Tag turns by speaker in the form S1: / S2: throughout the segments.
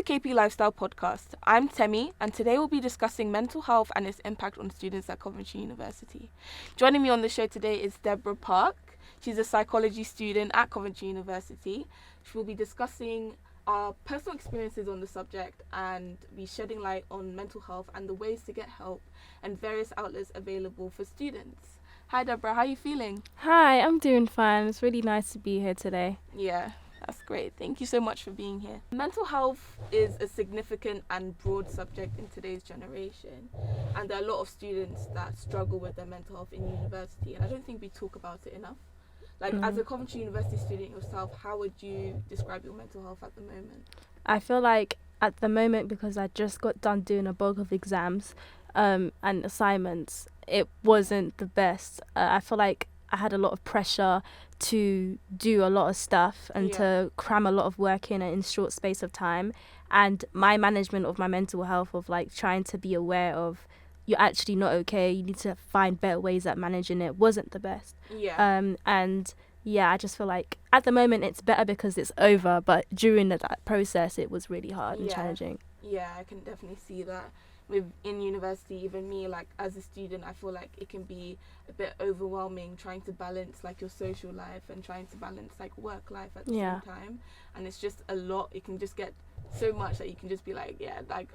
S1: the KP Lifestyle Podcast. I'm Temi, and today we'll be discussing mental health and its impact on students at Coventry University. Joining me on the show today is Debra Park. She's a psychology student at Coventry University. She will be discussing our personal experiences on the subject and be shedding light on mental health and the ways to get help and various outlets available for students. Hi Debra, how are you feeling?
S2: Hi, I'm doing fine. It's really nice to be here today.
S1: Yeah, that's great. Thank you so much for being here. Mental health is a significant and broad subject in today's generation, and there are a lot of students that struggle with their mental health in university, and I don't think we talk about it enough. As a Coventry University student yourself, how would you describe your mental health at the moment?
S2: I feel like at the moment, because I just got done doing a bulk of exams and assignments, it wasn't the best. I feel like I had a lot of pressure to do a lot of stuff and to cram a lot of work in a short space of time. And my management of my mental health, of like trying to be aware of you're actually not okay, you need to find better ways at managing it, wasn't the best. I just feel like at the moment it's better because it's over, but during that process it was really hard and challenging.
S1: Yeah, I can definitely see that. In university, even me, like as a student, I feel like it can be a bit overwhelming trying to balance like your social life and trying to balance like work life at the same time, and it's just a lot. It can just get so much that you can just be like, I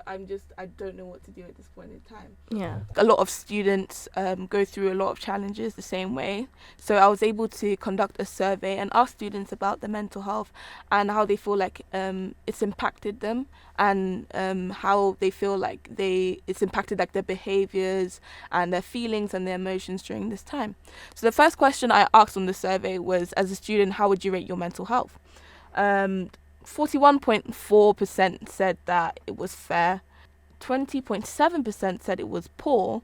S1: don't know what to do at this point in time.
S2: Yeah,
S1: a lot of students go through a lot of challenges the same way, so I was able to conduct a survey and ask students about their mental health and how they feel like it's impacted them, and how they feel like it's impacted like their behaviors and their feelings and their emotions during this time. So the first question I asked on the survey was, as a student, how would you rate your mental health? 41.4% said that it was fair, 20.7% said it was poor,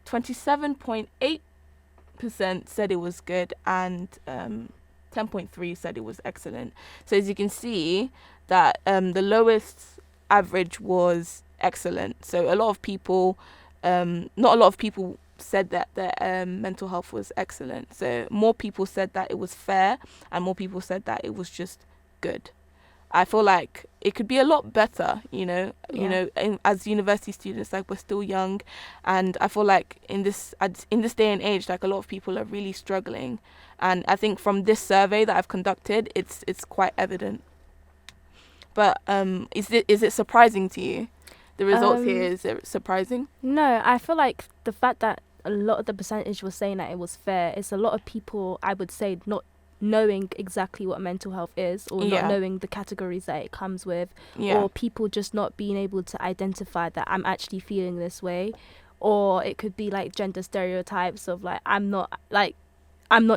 S1: 27.8% said it was good, and 10.3% said it was excellent. So as you can see that the lowest average was excellent. So not a lot of people said that their mental health was excellent. So more people said that it was fair, and more people said that it was just good. I feel like it could be a lot better, as university students, like we're still young, and I feel like in this day and age, like a lot of people are really struggling, and I think from this survey that I've conducted, it's quite evident. But is it surprising to you? The results here, is it surprising?
S2: No, I feel like the fact that a lot of the percentage was saying that it was fair, it's a lot of people, I would say, not knowing exactly what mental health is, or not knowing the categories that it comes with, or people just not being able to identify that I'm actually feeling this way. Or it could be like gender stereotypes of like I'm not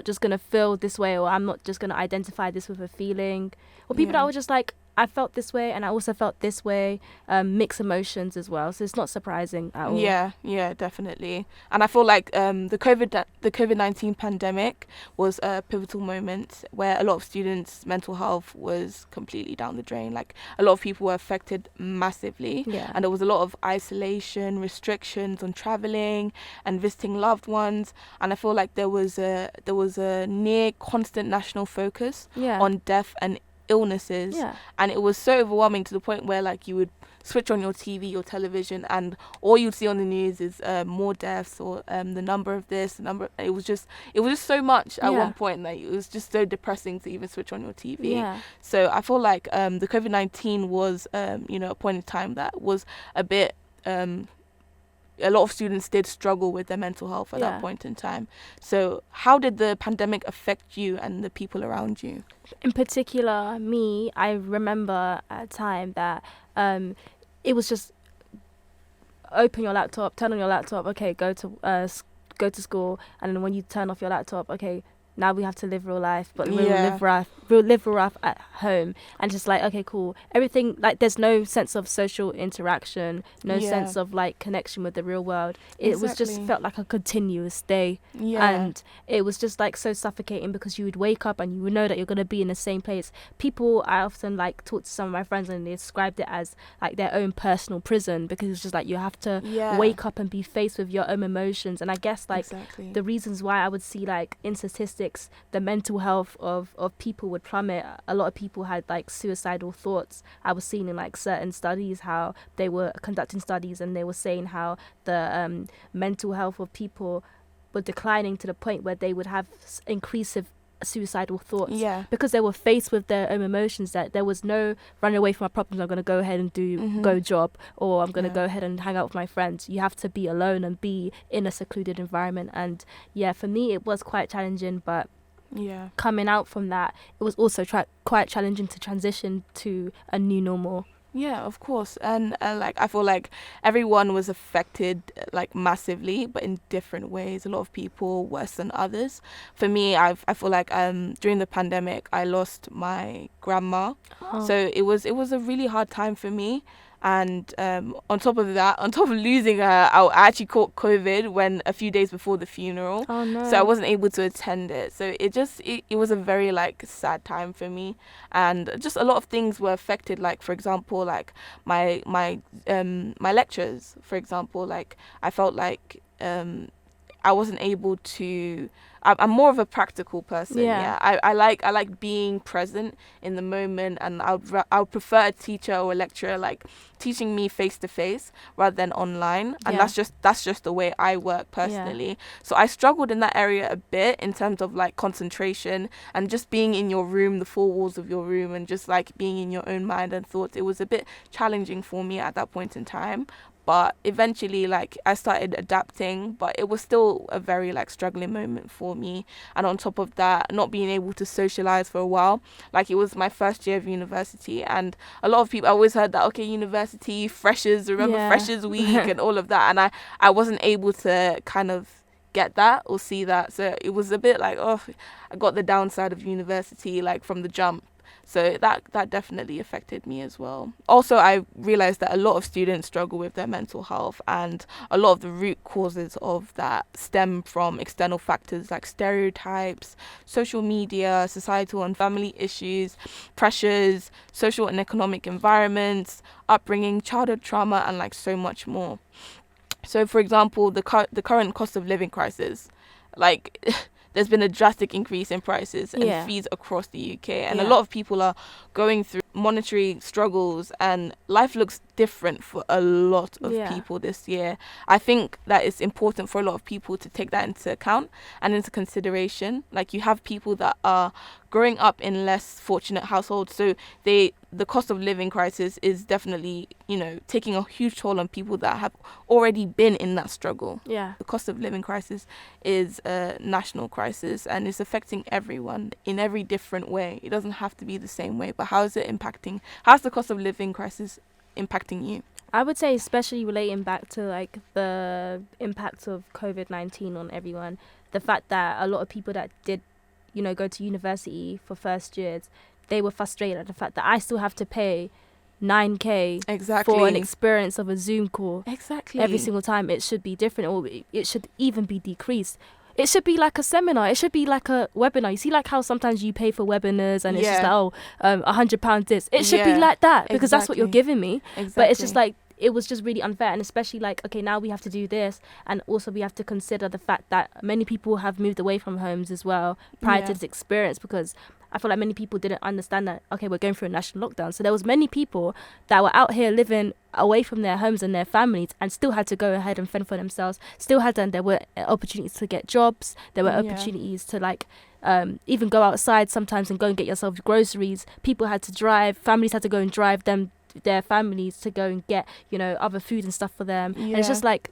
S2: just gonna feel this way, or I'm not just gonna identify this with a feeling, or people that were just like, I felt this way and I also felt this way, mixed emotions as well. So it's not surprising at all.
S1: Yeah, definitely. And I feel like the COVID-19 pandemic was a pivotal moment where a lot of students' mental health was completely down the drain. Like a lot of people were affected massively, and there was a lot of isolation, restrictions on traveling and visiting loved ones. And I feel like there was a near constant national focus on death and illnesses, and it was so overwhelming to the point where like you would switch on your TV, your television, and all you'd see on the news is more deaths, or the number of this, it was just so much at one point, like it was just so depressing to even switch on your TV. So I feel like the COVID-19 was a point in time that was a bit a lot of students did struggle with their mental health at that point in time. So how did the pandemic affect you and the people around you?
S2: In particular, me, I remember at a time that it was just open your laptop, turn on your laptop, okay, go to school, and then when you turn off your laptop, okay, now we have to live real life, but we'll live real life at home. And just like, okay, cool, everything, like there's no sense of social interaction, no sense of like connection with the real world. It was just felt like a continuous day, and it was just like so suffocating, because you would wake up and you would know that you're going to be in the same place. I often like talk to some of my friends and they described it as like their own personal prison, because it's just like you have to wake up and be faced with your own emotions. And I guess like the reasons why I would see like in statistics statistics, the mental health of people would plummet. A lot of people had like suicidal thoughts. I was seeing in like certain studies how they were conducting studies, and they were saying how the mental health of people were declining to the point where they would have increasive suicidal thoughts,
S1: Yeah.
S2: because they were faced with their own emotions, that there was no running away from my problems. I'm going to go ahead and go job, or I'm going to go ahead and hang out with my friends. You have to be alone and be in a secluded environment. And yeah, for me it was quite challenging, but coming out from that, it was also quite challenging to transition to a new normal.
S1: Yeah, of course. And like I feel like everyone was affected like massively, but in different ways. A lot of people worse than others. For me, I feel like during the pandemic I lost my grandma. So it was a really hard time for me. And on top of that, on top of losing her, I actually caught COVID when a few days before the funeral.
S2: Oh no.
S1: So I wasn't able to attend it. So it was a very like sad time for me, and just a lot of things were affected. Like for example, like my lectures. For example, like I felt like I wasn't able to. I'm more of a practical person. Yeah. I like being present in the moment, and I would prefer a teacher or a lecturer like teaching me face to face rather than online. And that's just the way I work personally. Yeah. So I struggled in that area a bit in terms of like concentration and just being in your room, the four walls of your room, and just like being in your own mind and thoughts. It was a bit challenging for me at that point in time. But eventually, like, I started adapting, but it was still a very, like, struggling moment for me. And on top of that, not being able to socialize for a while. Like, it was my first year of university, and a lot of people, I always heard that, okay, university, freshers, remember freshers week and all of that. And I wasn't able to kind of get that or see that. So it was a bit like, oh, I got the downside of university, like, from the jump. So that definitely affected me as well. Also, I realized that a lot of students struggle with their mental health, and a lot of the root causes of that stem from external factors like stereotypes, social media, societal and family issues, pressures, social and economic environments, upbringing, childhood trauma, and like so much more. So, for example, the current cost of living crisis, like there's been a drastic increase in prices and fees across the UK, and a lot of people are going through monetary struggles, and life looks different for a lot of people this year. I think that it's important for a lot of people to take that into account and into consideration. Like, you have people that are growing up in less fortunate households, so the cost of living crisis is definitely, taking a huge toll on people that have already been in that struggle. Yeah. The cost of living crisis is a national crisis, and it's affecting everyone in every different way. It doesn't have to be the same way, but how's the cost of living crisis impacting you?
S2: I would say, especially relating back to like the impact of COVID-19 on everyone, the fact that a lot of people that did, go to university for first years, they were frustrated at the fact that I still have to pay 9k for an experience of a Zoom call. Exactly. Every single time. It should be different, or it should even be decreased. It should be like a seminar. It should be like a webinar. You see, like how sometimes you pay for webinars and it's just like, £100 this. It should be like that, because that's what you're giving me. Exactly. But it's just like, it was just really unfair. And especially like, okay, now we have to do this, and also we have to consider the fact that many people have moved away from homes as well prior to this experience, because I feel like many people didn't understand that, okay, we're going through a national lockdown. So there was many people that were out here living away from their homes and their families, and still had to go ahead and fend for themselves. There were opportunities to get jobs. There were opportunities to like even go outside sometimes and go and get yourself groceries. People had to drive. Families had to go and drive their families to go and get, other food and stuff for them. And it's just like,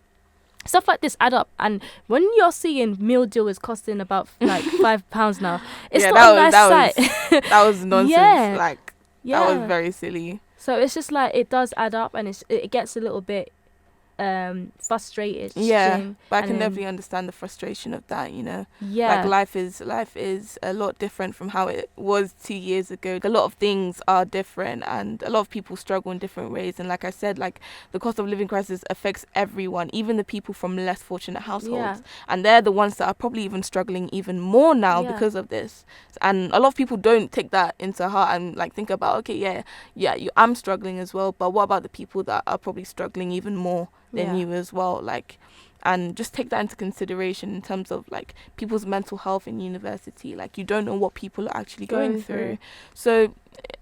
S2: stuff like this add up, and when you're seeing meal deal is costing about like £5 now, it's not a nice sight.
S1: That was nonsense. That was very silly.
S2: So it's just like, it does add up, and it gets a little bit frustrated.
S1: But I can definitely understand the frustration of that. Like life is a lot different from how it was 2 years ago. A lot of things are different, and a lot of people struggle in different ways. And like I said, like the cost of living crisis affects everyone, even the people from less fortunate households, and they're the ones that are probably even struggling even more now because of this. And a lot of people don't take that into heart and like think about, okay, I'm struggling as well, but what about the people that are probably struggling even more than you as well? Like, and just take that into consideration in terms of like people's mental health in university. Like you don't know what people are actually going through. So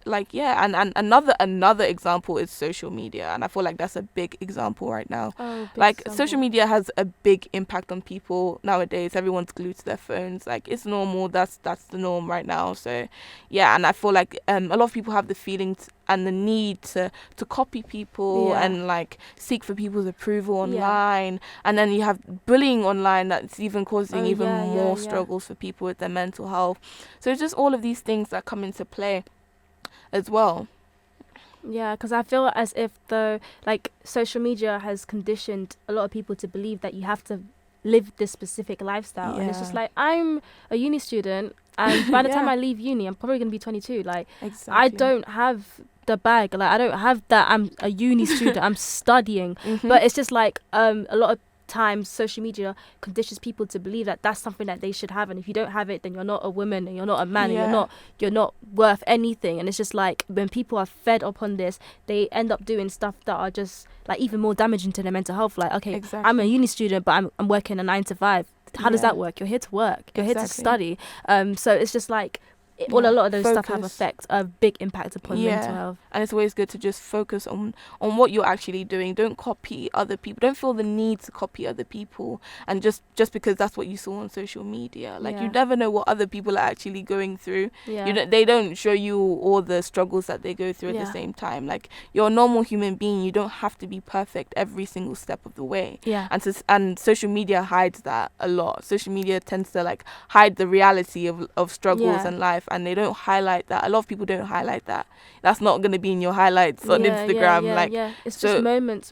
S1: like yeah, and another example is social media, and I feel like that's a big example right now. Like social media has a big impact on people nowadays. Everyone's glued to their phones. Like it's normal. That's the norm right now. So yeah, and I feel like a lot of people have the feelings and the need to copy people and like seek for people's approval online, and then you have bullying online that's even causing more struggles for people with their mental health. So it's just all of these things that come into play as well.
S2: Yeah, because I feel as if like social media has conditioned a lot of people to believe that you have to live this specific lifestyle, and it's just like, I'm a uni student, and by the time I leave uni, I'm probably gonna be 22. Like I don't have the bag, like I don't have that. I'm a uni student. I'm studying, but it's just like a lot of times social media conditions people to believe that that's something that they should have, and if you don't have it, then you're not a woman, and you're not a man, and you're not worth anything. And it's just like when people are fed up on this, they end up doing stuff that are just like even more damaging to their mental health. Like, okay, I'm a uni student, but I'm working a 9 to 5. How does that work? You're here to work. You're here to study. So it's just like a lot of those stuff have a big impact upon mental health.
S1: And it's always good to just focus on what you're actually doing. Don't copy other people. Don't feel the need to copy other people, and just because that's what you saw on social media. Like you never know what other people are actually going through. They don't show you all the struggles that they go through at the same time. Like you're a normal human being. You don't have to be perfect every single step of the way. And social media hides that a lot. Social media tends to like hide the reality of struggles in life, and they don't highlight that. A lot of people don't highlight that. That's not going to be in your highlights on Instagram.
S2: It's just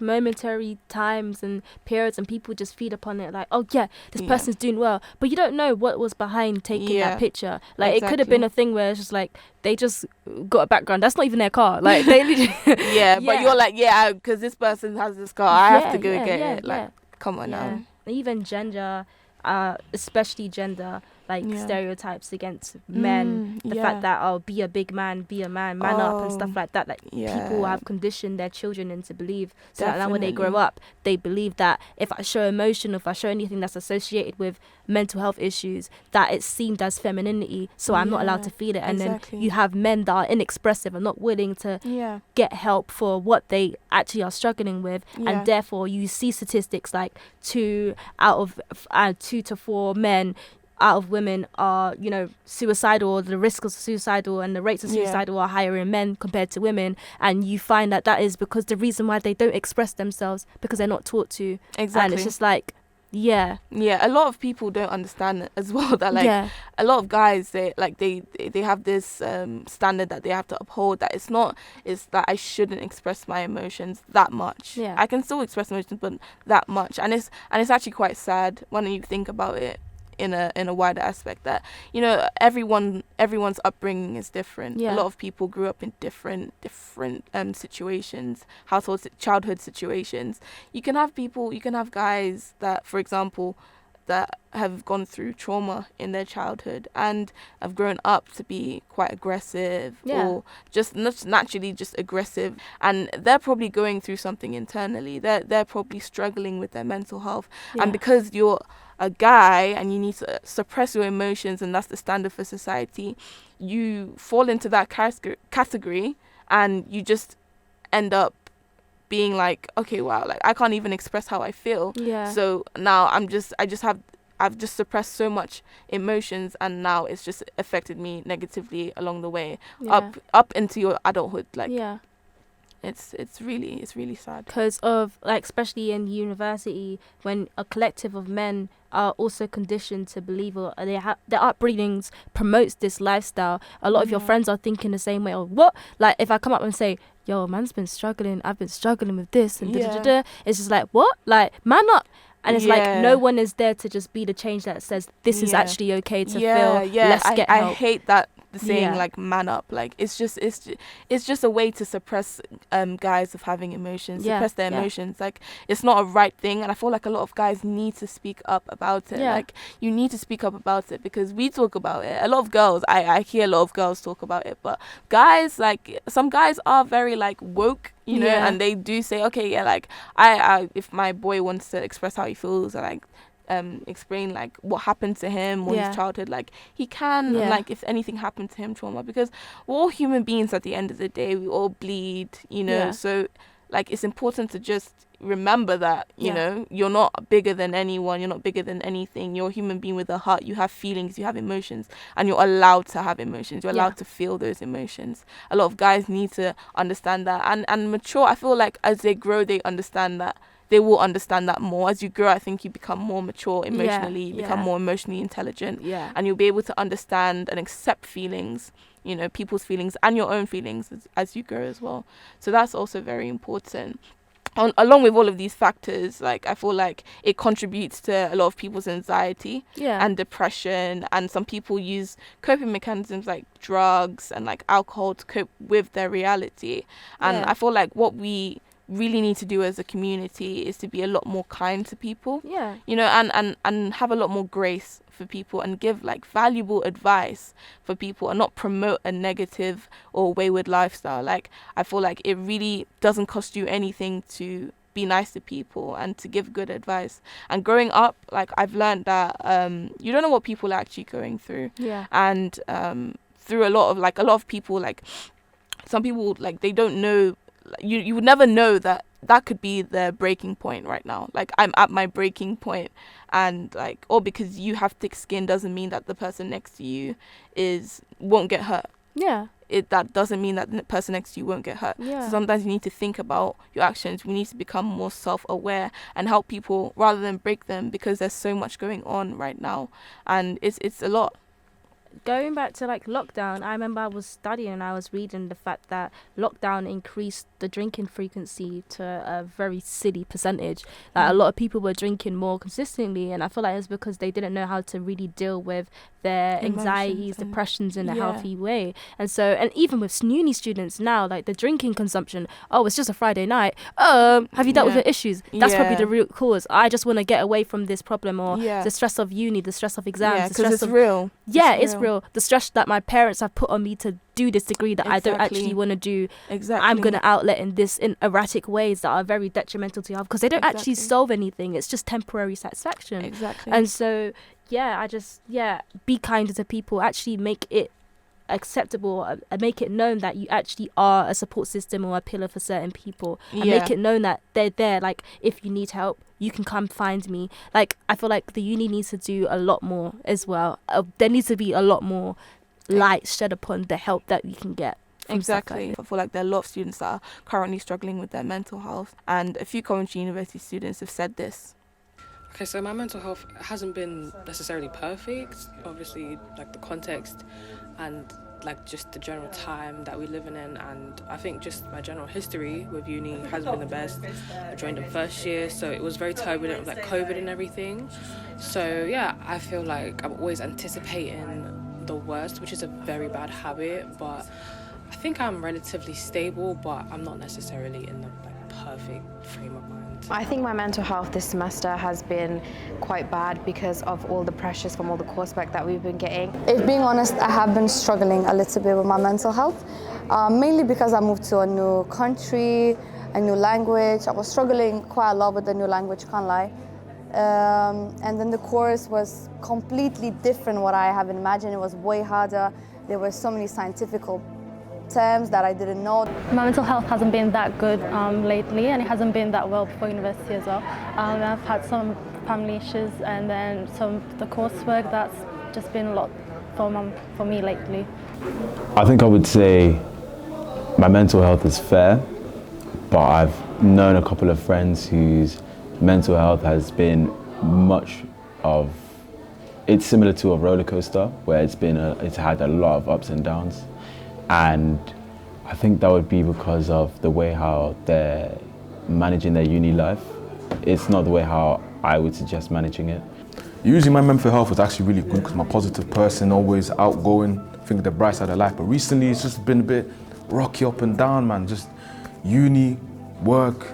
S2: momentary times and periods, and people just feed upon it. Like, oh yeah, this person's doing well, but you don't know what was behind taking that picture. Like it could have been a thing where it's just like they just got a background. That's not even their car. Like they
S1: but you're like, because this person has this car, I have to go get it. Like, come on now.
S2: Even gender, especially gender, like stereotypes against men, the fact that be a big man, be a man, man up, and stuff like that. Like people have conditioned their children into believe, so that when they grow up, they believe that if I show emotion, if I show anything that's associated with mental health issues, that it's seen as femininity, so I'm not allowed to feel it. And then you have men that are inexpressive and not willing to get help for what they actually are struggling with, and therefore you see statistics like 2 to 4 men out of women are, suicidal. The risks of suicidal and the rates of suicidal are higher in men compared to women, and you find that is because the reason why they don't express themselves, because they're not taught to. And it's just like a lot of people don't understand it as well, that like a lot of guys, they have this standard that they have to uphold, that it's that I shouldn't express my emotions that much. I can still express emotions, but that much. And it's actually quite sad when you think about it in a wider aspect, that everyone's upbringing is different. A lot of people grew up in different situations, childhood situations. You can have guys that, for example, that have gone through trauma in their childhood and have grown up to be quite aggressive, or just not naturally just aggressive, and they're probably going through something internally. They're probably struggling with their mental health, and because you're a guy and you need to suppress your emotions, and that's the standard for society, you fall into that category, and you just end up being like, okay, wow, like I can't even express how I feel. So now I've just suppressed so much emotions, and now it's just affected me negatively along the way up into your adulthood. Like it's really sad, because of like, especially in university, when a collective of men are also conditioned to believe, or their upbringings promotes this lifestyle. A lot of your friends are thinking the same way. Or what? Like if I come up and say, yo, man's been struggling, I've been struggling with this and it's just like, what? Like, man up. And it's like no one is there to just be the change that says this is actually okay to feel. Let's get help.
S1: I hate that the saying like man up. Like it's just a way to suppress guys of having emotions, suppress their emotions. Like it's not a right thing, and I feel like a lot of guys need to speak up about it. Like you need to speak up about it, because we talk about it. A lot of girls, I hear a lot of girls talk about it, but guys, like some guys are very like woke, you know, and they do say, okay, yeah, like I if my boy wants to express how he feels, or like explain like what happened to him or his childhood, like he can, and like if anything happened to him, trauma, because we're all human beings at the end of the day, we all bleed, you know. So like it's important to just remember that, you know, you're not bigger than anyone, you're not bigger than anything, you're a human being with a heart, you have feelings, you have emotions, and you're allowed to have emotions, you're allowed to feel those emotions. A lot of guys need to understand that and mature. I feel like as they grow, they understand that. They will understand that more. As you grow, I think you become more mature emotionally, you become more emotionally intelligent, and you'll be able to understand and accept feelings, you know, people's feelings and your own feelings as you grow as well. So that's also very important. Along with all of these factors, like I feel like it contributes to a lot of people's anxiety and depression, and some people use coping mechanisms like drugs and like alcohol to cope with their reality. And I feel like what we really need to do as a community is to be a lot more kind to people, you know, and have a lot more grace for people, and give like valuable advice for people, and not promote a negative or wayward lifestyle. Like I feel like it really doesn't cost you anything to be nice to people and to give good advice. And growing up, like I've learned that you don't know what people are actually going through, and through a lot of people, like some people, like they don't know, you would never know that could be their breaking point right now. Like I'm at my breaking point, and like, or because you have thick skin doesn't mean that the person next to you won't get hurt. That doesn't mean that the person next to you won't get hurt. So sometimes you need to think about your actions. We need to become more self-aware and help people rather than break them, because there's so much going on right now, and it's a lot.
S2: Going back to like lockdown, I remember I was studying and I was reading the fact that lockdown increased the drinking frequency to a very silly percentage. Like a lot of people were drinking more consistently, and I feel like it's because they didn't know how to really deal with their anxieties, depressions in a healthy way. And so, and even with uni students now, like the drinking consumption, it's just a Friday night. Have you dealt with your issues? That's probably the root cause. I just want to get away from this problem, or the stress of uni, the stress of exams, the stress
S1: it's real.
S2: It's real. The stress that my parents have put on me to do this degree that I don't actually want to do. I'm going to outlet in this in erratic ways that are very detrimental to your health, because they don't actually solve anything. It's just temporary satisfaction. And so, be kinder to people. Actually make it acceptable, make it known that you actually are a support system or a pillar for certain people, and make it known that they're there. Like if you need help, you can come find me. Like I feel like the uni needs to do a lot more as well. There needs to be a lot more light shed upon the help that you can get.
S1: Exactly. I feel like there are a lot of students that are currently struggling with their mental health, and a few Coventry University students have said this.
S3: Okay, so my mental health hasn't been necessarily perfect. Obviously, like the context and like just the general time that we're living in, and I think just my general history with uni hasn't been the best. I joined in first year, so it was very turbulent with like COVID and everything. So yeah, I feel like I'm always anticipating the worst, which is a very bad habit, but I think I'm relatively stable, but I'm not necessarily in the like perfect frame of mind.
S4: I think my mental health this semester has been quite bad because of all the pressures from all the coursework that we've been getting.
S5: If being honest, I have been struggling a little bit with my mental health, mainly because I moved to a new country, a new language. I was struggling quite a lot with the new language, can't lie. And then the course was completely different what I have imagined. It was way harder. There were so many scientific terms that I didn't know.
S6: My mental health hasn't been that good lately, and it hasn't been that well before university as well. I've had some family issues, and then the coursework that's just been a lot for me lately.
S7: I think I would say my mental health is fair, but I've known a couple of friends whose mental health has been it's similar to a roller coaster, where it's had a lot of ups and downs. And I think that would be because of the way how they're managing their uni life. It's not the way how I would suggest managing it.
S8: Usually my mental health was actually really good because I'm a positive person, always outgoing, think the bright side of life. But recently it's just been a bit rocky up and down, man. Just uni, work,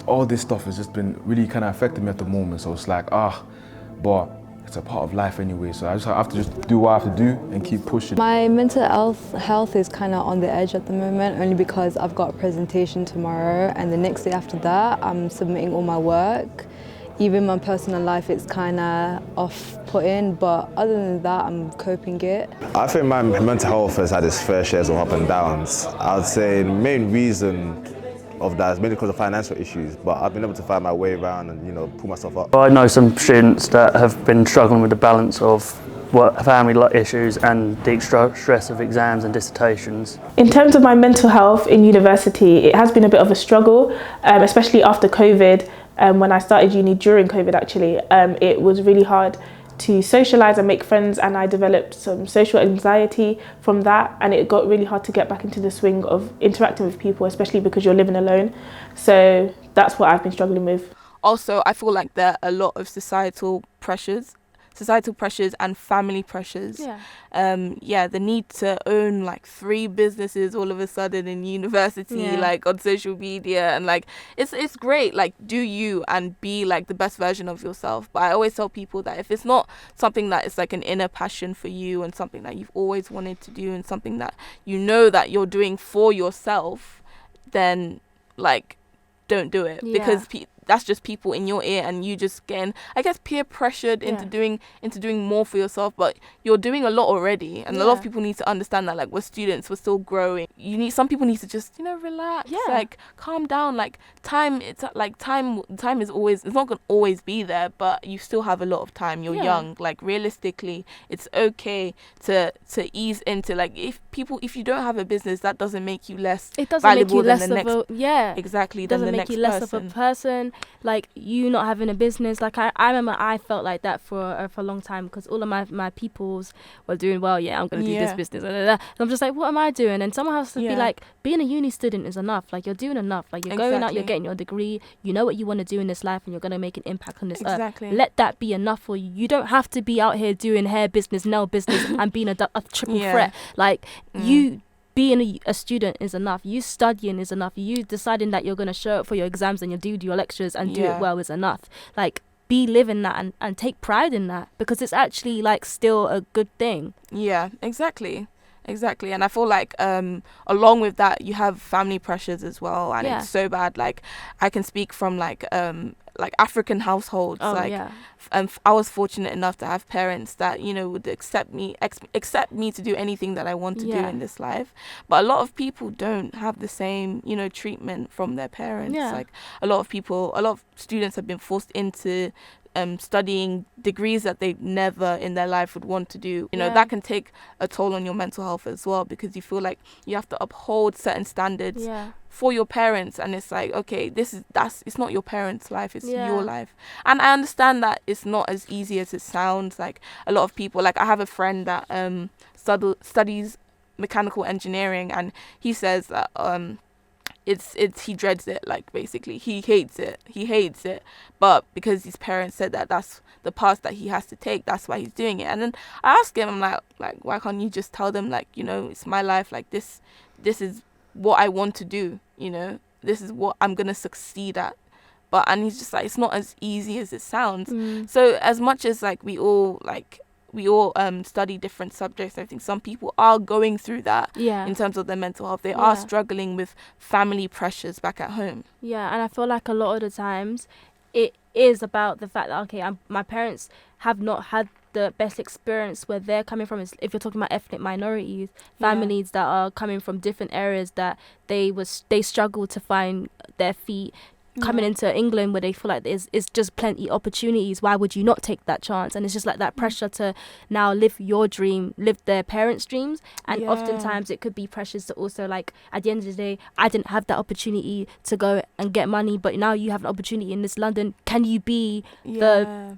S8: all this stuff has just been really kind of affecting me at the moment. So it's like, but it's a part of life anyway. So I just have to just do what I have to do and keep pushing.
S9: My mental health is kind of on the edge at the moment, only because I've got a presentation tomorrow, and the next day after that I'm submitting all my work. Even my personal life, it's kind of off-putting, but other than that, I'm coping it.
S10: I think my mental health has had its fair shares of up and downs. I would say the main reason of that is mainly because of financial issues, but I've been able to find my way around and, pull myself up.
S11: I know some students that have been struggling with the balance of family issues and the extra stress of exams and dissertations.
S12: In terms of my mental health in university, it has been a bit of a struggle, especially after COVID. When I started uni during COVID, actually, it was really hard to socialise and make friends, and I developed some social anxiety from that, and it got really hard to get back into the swing of interacting with people, especially because you're living alone. So that's what I've been struggling with.
S1: Also, I feel like there are a lot of societal pressures and family pressures. The need to own like 3 businesses all of a sudden in university, like on social media, and like it's great, like do you and be like the best version of yourself. But I always tell people that if it's not something that is like an inner passion for you and something that you've always wanted to do and something that you know that you're doing for yourself, then like don't do it, because that's just people in your ear, and you just getting, I guess, peer pressured into doing more for yourself. But you're doing a lot already, and a lot of people need to understand that, like, we're students, we're still growing. Some people need to just relax, like calm down. Like time is always, it's not gonna always be there, but you still have a lot of time. You're young. Like realistically, it's okay to ease into, like, if you don't have a business, that doesn't make you less valuable than the next. Exactly.
S2: It doesn't make you less of a person. Like you not having a business, like I remember I felt like that for a long time, because all of my peoples were doing well. I'm gonna do this business, and I'm just like, what am I doing? And someone has to be like, being a uni student is enough. Like you're doing enough. Like you're going out, you're getting your degree, you know what you want to do in this life, and you're gonna make an impact on this earth. Let that be enough for you. You don't have to be out here doing hair business, nail business, and being a triple threat. Like you being a student is enough. You studying is enough. You deciding that you're going to show up for your exams and you do your lectures and do it well is enough. Like, be living that and take pride in that, because it's actually like still a good thing. Yeah, exactly. And I feel like along with that, you have family pressures as well, and it's so bad. Like I can speak from like African households. I was fortunate enough to have parents that would accept me to do anything that I want to do in this life. But a lot of people don't have the same treatment from their parents. Like a lot of students have been forced into studying degrees that they never in their life would want to do. That can take a toll on your mental health as well, because you feel like you have to uphold certain standards for your parents, and it's like, okay, it's not your parents' life, it's your life. And I understand that it's not as easy as it sounds. Like a lot of people, like I have a friend that studies mechanical engineering, and he says that he dreads it. Like basically he hates it, but because his parents said that that's the path that he has to take, that's why he's doing it. And then I asked him, I'm like why can't you just tell them, like, it's my life, like this is what I want to do, this is what I'm gonna succeed at. And he's just like, it's not as easy as it sounds. So as much as like we all study different subjects and everything, some people are going through that in terms of their mental health. They are struggling with family pressures back at home. And I feel like a lot of the times it is about the fact that, okay, my parents have not had the best experience where they're coming from. If you're talking about ethnic minorities, families that are coming from different areas that they struggle to find their feet. Coming into England where they feel like there's just plenty opportunities, why would you not take that chance? And it's just like that pressure to now live your dream, live their parents' dreams. And oftentimes it could be pressures to also, like, at the end of the day, I didn't have that opportunity to go and get money, but now you have an opportunity in this London. Can you be the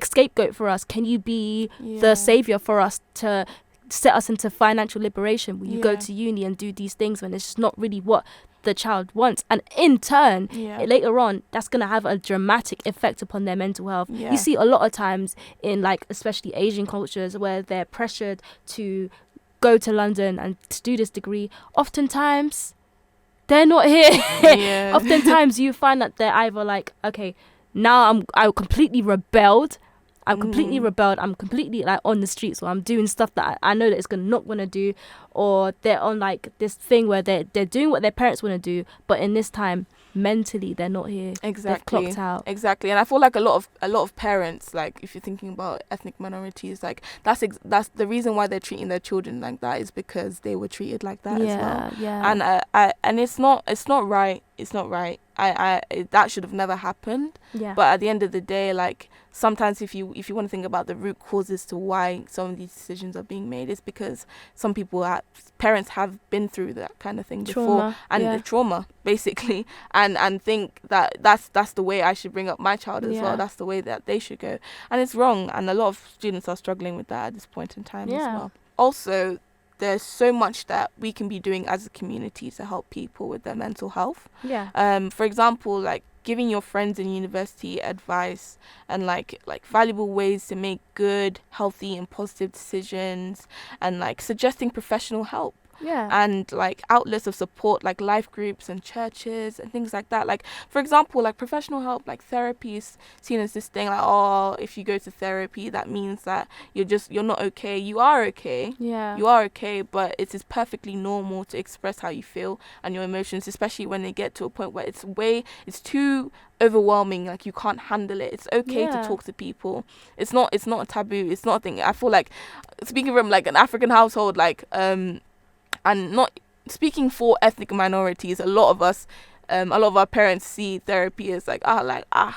S2: scapegoat for us? Can you be the savior for us to set us into financial liberation? Will you go to uni and do these things when it's just not really what the child wants? And in turn, later on, that's going to have a dramatic effect upon their mental health. You see a lot of times in, like, especially Asian cultures, where they're pressured to go to London and to do this degree, oftentimes they're not here.
S1: Yeah.
S2: Oftentimes you find that they're either like, okay, now I completely rebelled. I'm completely like on the streets, or I'm doing stuff that I know that it's not gonna do, or they're on like this thing where they're doing what their parents want to do, but in this time mentally they're not here.
S1: Exactly.
S2: They've clocked out.
S1: Exactly. And I feel like a lot of parents, like if you're thinking about ethnic minorities, like that's the reason why they're treating their children like that, is because they were treated like that as well.
S2: Yeah.
S1: And it's not right. It's not right. That should have never happened.
S2: Yeah.
S1: But at the end of the day, like sometimes if you want to think about the root causes to why some of these decisions are being made, it's because some parents have been through that kind of thing before, and the trauma basically, and think that that's the way I should bring up my child as well. That's the way that they should go, and it's wrong. And a lot of students are struggling with that at this point in time as well. Also, there's so much that we can be doing as a community to help people with their mental health.
S2: Yeah.
S1: For example, like giving your friends in university advice and like valuable ways to make good, healthy and positive decisions, and like suggesting professional help.
S2: Yeah.
S1: And like outlets of support like life groups and churches and things like that. Like for example, like professional help, like therapy is seen as this thing like, oh, if you go to therapy that means that you're not okay. You are okay.
S2: Yeah.
S1: You are okay, but it is perfectly normal to express how you feel and your emotions, especially when they get to a point where it's too overwhelming, like you can't handle it. It's okay to talk to people. It's not a taboo. It's not a thing. I feel like, speaking from like an African household, like and not speaking for ethnic minorities, a lot of our parents see therapy as like,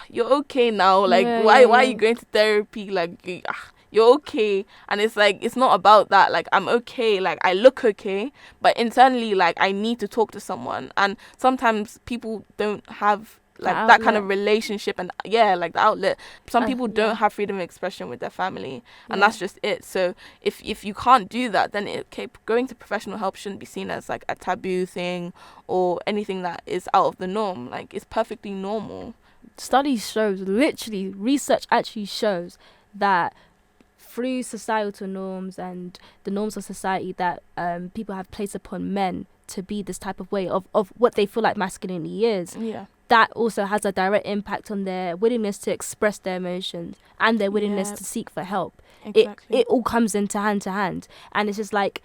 S1: you're okay now, like why are you going to therapy, like you're okay. And it's like, it's not about that. Like I'm okay, like I look okay, but internally like I need to talk to someone. And sometimes people don't have like that kind of relationship, and like the outlet. Some people don't have freedom of expression with their family, and that's just it. So if you can't do that, then going to professional help shouldn't be seen as like a taboo thing or anything that is out of the norm. Like it's perfectly normal.
S2: Studies shows, literally research actually shows that through societal norms and the norms of society that people have placed upon men to be this type of way of what they feel like masculinity is.
S1: Yeah.
S2: That also has a direct impact on their willingness to express their emotions and their willingness to seek for help.
S1: Exactly.
S2: It all comes into hand. And it's just like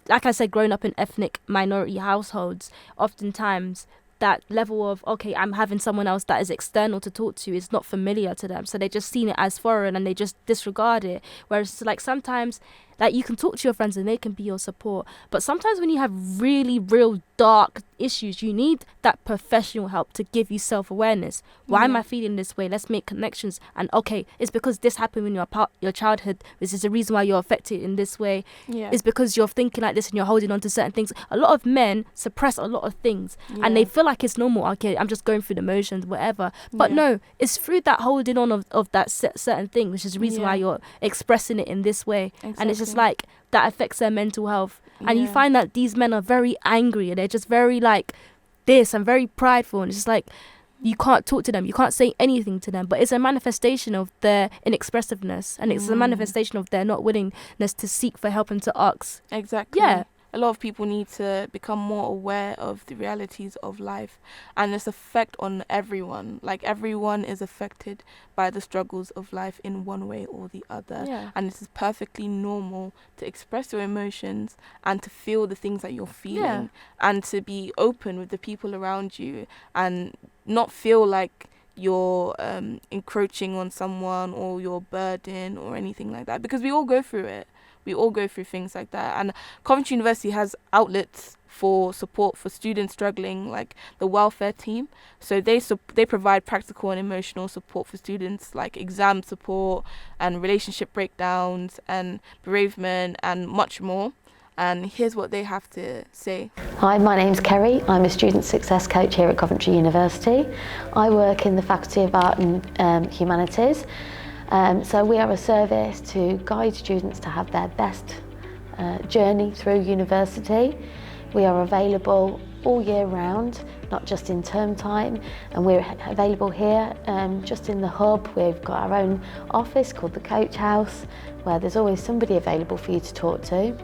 S2: I said, growing up in ethnic minority households, oftentimes that level of, okay, I'm having someone else that is external to talk to is not familiar to them. So they just seen it as foreign and they just disregard it. Whereas like sometimes like you can talk to your friends and they can be your support. But sometimes when you have really real dark issues, you need that professional help to give you self-awareness. Why am I feeling this way? Let's make connections. And okay, it's because this happened in your childhood. This is the reason why you're affected in this way. It's because you're thinking like this and you're holding on to certain things. A lot of men suppress a lot of things and they feel like it's normal. Okay, I'm just going through the motions, whatever. But no, it's through that holding on of that certain thing, which is the reason why you're expressing it in this way. Exactly. And it's just like that affects their mental health. And you find that these men are very angry and they're just very like this and very prideful, and it's just like you can't talk to them, you can't say anything to them, but it's a manifestation of their inexpressiveness, and it's a manifestation of their not willingness to seek for help and to ask.
S1: Exactly. A lot of people need to become more aware of the realities of life and its effect on everyone. Like everyone is affected by the struggles of life in one way or the other. And it is perfectly normal to express your emotions and to feel the things that you're feeling and to be open with the people around you and not feel like you're encroaching on someone or you're a burden or anything like that, because we all go through it. We all go through things like that. And Coventry University has outlets for support for students struggling, like the welfare team. So they provide practical and emotional support for students, like exam support and relationship breakdowns and bereavement and much more. And here's what they have to say.
S13: Hi, my name's Kerry. I'm a student success coach here at Coventry University. I work in the Faculty of Art and Humanities. So we are a service to guide students to have their best journey through university. We are available all year round, not just in term time, and we're available here just in the hub. We've got our own office called the Coach House, where there's always somebody available for you to talk to.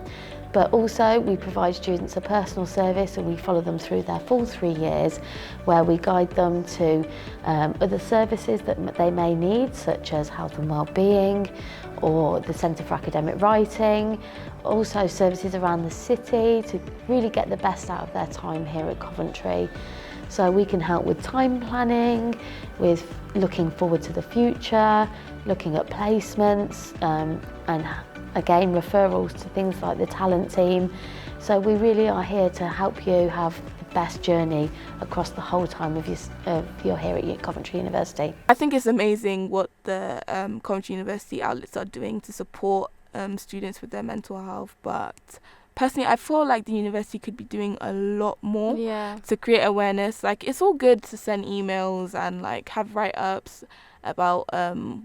S13: But also we provide students a personal service, and we follow them through their full 3 years, where we guide them to other services that they may need, such as health and wellbeing or the Centre for Academic Writing, also services around the city to really get the best out of their time here at Coventry. So we can help with time planning, with looking forward to the future, looking at placements, and again referrals to things like the talent team. So we really are here to help you have the best journey across the whole time of you're here at Coventry University.
S1: I think it's amazing what the Coventry University outlets are doing to support students with their mental health, but personally I feel like the university could be doing a lot more to create awareness. Like, it's all good to send emails and like have write-ups about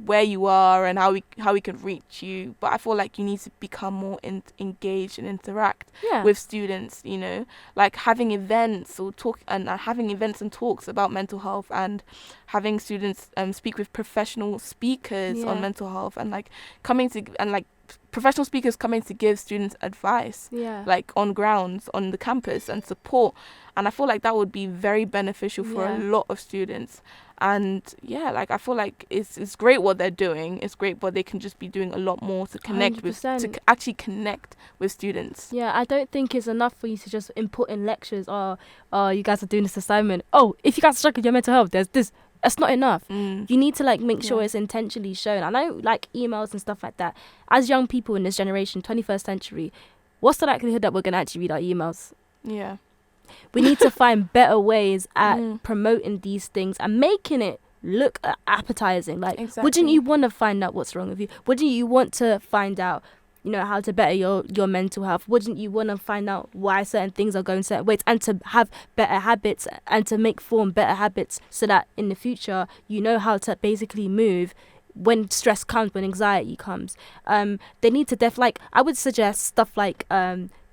S1: where you are and how we can reach you, but I feel like you need to become more engaged and interact with students, you know, like having events or having events and talks about mental health, and having students speak with professional speakers on mental health, and like professional speakers coming to give students advice, like on grounds, on the campus, and support. And I feel like that would be very beneficial for a lot of students. And like I feel like it's great what they're doing. It's great, but they can just be doing a lot more to connect
S2: 100%.
S1: to actually connect with students.
S2: Yeah, I don't think it's enough for you to just input in lectures, oh, you guys are doing this assignment. Oh, if you guys struggle with your mental health, there's this. That's not enough. You need to like make sure it's intentionally shown. I know like emails and stuff like that. As young people in this generation, 21st century, what's the likelihood that we're going to actually read our emails?
S1: Yeah.
S2: We need to find better ways at promoting these things and making it look appetizing. Like, wouldn't you want to find out what's wrong with you? Wouldn't you want to find out, you know, how to better your mental health? Wouldn't you want to find out why certain things are going certain ways, and to have better habits and to form better habits so that in the future you know how to basically move when stress comes, when anxiety comes? They need to I would suggest stuff like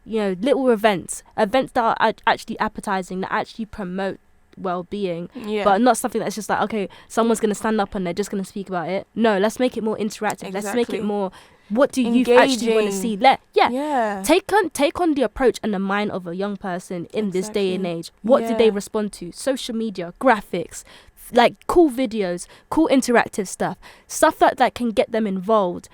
S2: you know, little events that are actually appetizing, that actually promote well-being, but not something that's just like, okay, someone's going to stand up and they're just going to speak about it. No, let's make it more interactive. Let's make it more, what do you actually want to see? Take on the approach and the mind of a young person in this day and age. What did they respond to? Social media, graphics, like cool videos, cool interactive stuff that can get them involved,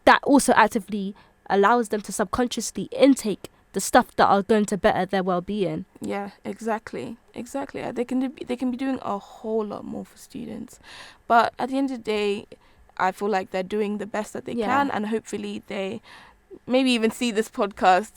S2: that also actively allows them to subconsciously intake the stuff that are going to better their well-being.
S1: Yeah, exactly. They can be doing a whole lot more for students, but at the end of the day, I feel like they're doing the best that they can, and hopefully they maybe even see this podcast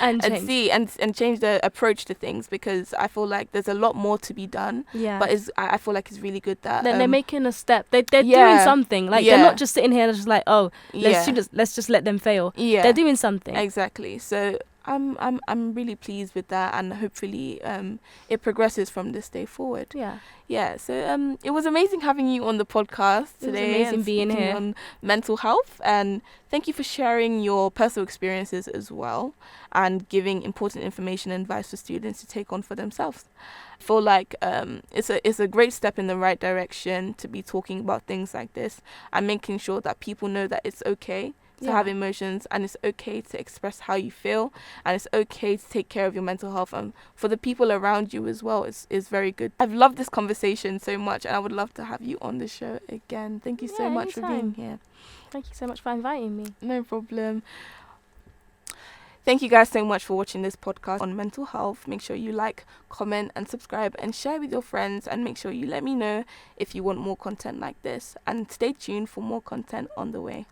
S1: and change their approach to things, because I feel like there's a lot more to be done. But I feel like it's really good that
S2: they're making a step. They're doing something. Like they're not just sitting here and just like, oh, let's just let them fail. They're doing something.
S1: Exactly. So I'm really pleased with that, and hopefully it progresses from this day forward. So it was amazing having you on the podcast today.
S2: It was amazing being here
S1: on mental health, and thank you for sharing your personal experiences as well, and giving important information and advice for students to take on for themselves. I feel like it's a great step in the right direction to be talking about things like this, and making sure that people know that it's okay to have emotions, and it's okay to express how you feel, and it's okay to take care of your mental health, and for the people around you as well is very good. I've loved this conversation so much, and I would love to have you on the show again. Thank you so much for being here.
S2: Thank you so much for inviting me.
S1: No problem. Thank you guys so much for watching this podcast on mental health. Make sure you like, comment and subscribe and share with your friends, and make sure you let me know if you want more content like this, and stay tuned for more content on the way.